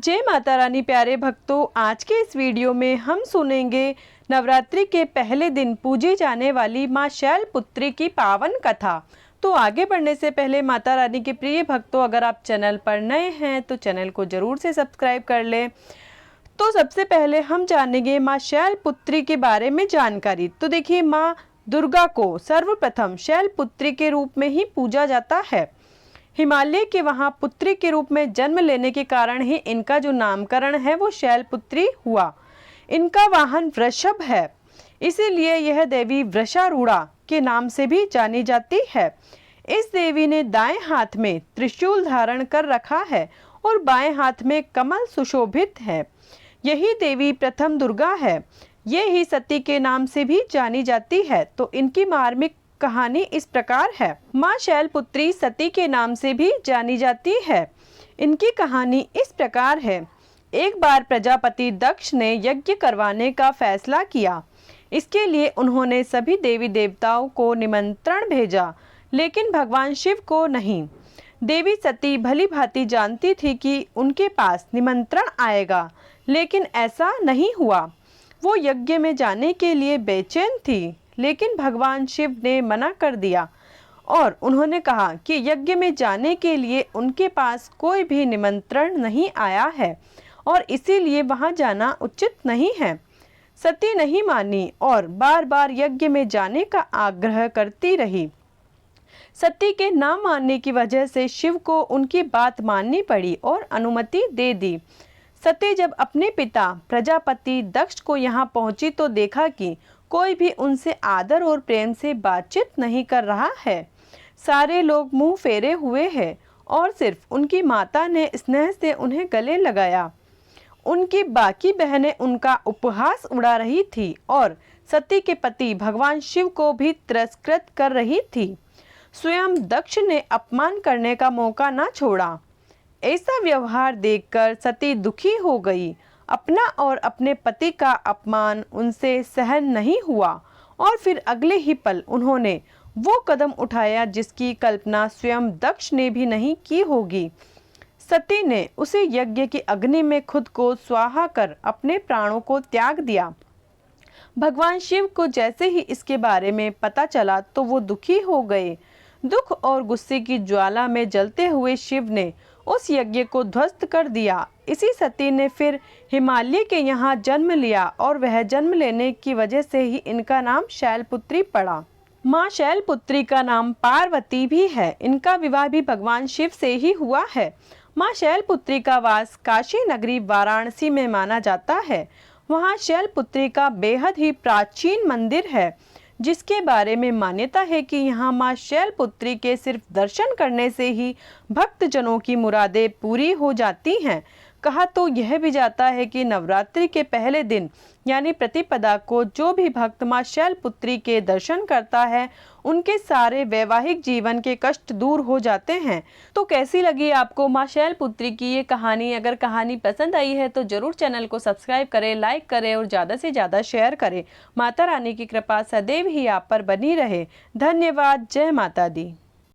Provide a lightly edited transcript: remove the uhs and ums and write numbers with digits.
जय माता रानी। प्यारे भक्तों, आज के इस वीडियो में हम सुनेंगे नवरात्रि के पहले दिन पूजी जाने वाली मां शैलपुत्री की पावन कथा। तो आगे बढ़ने से पहले माता रानी के प्रिय भक्तों, अगर आप चैनल पर नए हैं तो चैनल को जरूर से सब्सक्राइब कर लें। तो सबसे पहले हम जानेंगे मां शैलपुत्री के बारे में जानकारी। तो देखिए, मां दुर्गा को सर्वप्रथम शैलपुत्री के रूप में ही पूजा जाता है। हिमालय के वहां पुत्री के रूप में जन्म लेने के कारण ही इनका जो नामकरण है वो शैलपुत्री हुआ। इनका वाहन वृषभ है, इसीलिए यह देवी वृषारूढ़ा के नाम से भी जानी जाती है। इस देवी ने दाएं हाथ में त्रिशूल धारण कर रखा है और बाएं हाथ में कमल सुशोभित है। यही देवी प्रथम दुर्गा है। ये ही सती के नाम से भी जानी जाती है। तो इनकी मार्मिक कहानी इस प्रकार है। मां शैलपुत्री सती के नाम से भी जानी जाती है। इनकी कहानी इस प्रकार है। एक बार प्रजापति दक्ष ने यज्ञ करवाने का फैसला किया। इसके लिए उन्होंने सभी देवी देवताओं को निमंत्रण भेजा, लेकिन भगवान शिव को नहीं। देवी सती भली भांति जानती थी कि उनके पास निमंत्रण आएगा, लेकिन ऐसा नहीं हुआ। वो यज्ञ में जाने के लिए बेचैन थी, लेकिन भगवान शिव ने मना कर दिया और उन्होंने कहा कि यज्ञ में जाने के लिए उनके पास कोई भी निमंत्रण नहीं आया है और इसीलिए वहां जाना उचित नहीं है। सती नहीं मानी और बार बार यज्ञ में जाने का आग्रह करती रही। सती के ना मानने की वजह से शिव को उनकी बात माननी पड़ी और अनुमति दे दी। सती जब अपने पिता प्रजापति दक्ष को यहाँ पहुंची तो देखा कि कोई भी उनसे आदर और प्रेम से बातचीत नहीं कर रहा है। सारे लोग मुंह फेरे हुए हैं और सिर्फ उनकी माता ने स्नेह से उन्हें गले लगाया। उनकी बाकी बहनें उनका उपहास उड़ा रही थी और सती के पति भगवान शिव को भी तिरस्कृत कर रही थी। स्वयं दक्ष ने अपमान करने का मौका ना छोड़ा। ऐसा व्यवहार देखकर सती दुखी हो गई। अपना और अपने पति का अपमान उनसे सहन नहीं हुआ और फिर अगले ही पल उन्होंने वो कदम उठाया जिसकी कल्पना स्वयं दक्ष ने भी नहीं की होगी। सती ने उसी यज्ञ की अग्नि में खुद को स्वाहा कर अपने प्राणों को त्याग दिया। भगवान शिव को जैसे ही इसके बारे में पता चला तो वो दुखी हो गए। दुख और गुस्से की ज्वाला में जलते हुए शिव ने उस यज्ञ को ध्वस्त कर दिया। इसी सती ने फिर हिमालय के यहाँ जन्म लिया और वह जन्म लेने की वजह से ही इनका नाम शैलपुत्री पड़ा। मां शैलपुत्री का नाम पार्वती भी है। इनका विवाह भी भगवान शिव से ही हुआ है। मां शैलपुत्री का वास काशी नगरी वाराणसी में माना जाता है। वहाँ शैलपुत्री का बेहद ही प्राचीन मंदिर है, जिसके बारे में मान्यता है कि यहाँ मां शैलपुत्री के सिर्फ दर्शन करने से ही भक्तजनों की मुरादें पूरी हो जाती हैं। कहा तो यह भी जाता है कि नवरात्रि के पहले दिन यानी प्रतिपदा को जो भी भक्त मां शैलपुत्री के दर्शन करता है, उनके सारे वैवाहिक जीवन के कष्ट दूर हो जाते हैं। तो कैसी लगी आपको मां शैलपुत्री की ये कहानी? अगर कहानी पसंद आई है तो जरूर चैनल को सब्सक्राइब करें, लाइक करें और ज़्यादा से ज़्यादा शेयर करें। माता रानी की कृपा सदैव ही आप पर बनी रहे। धन्यवाद। जय माता दी।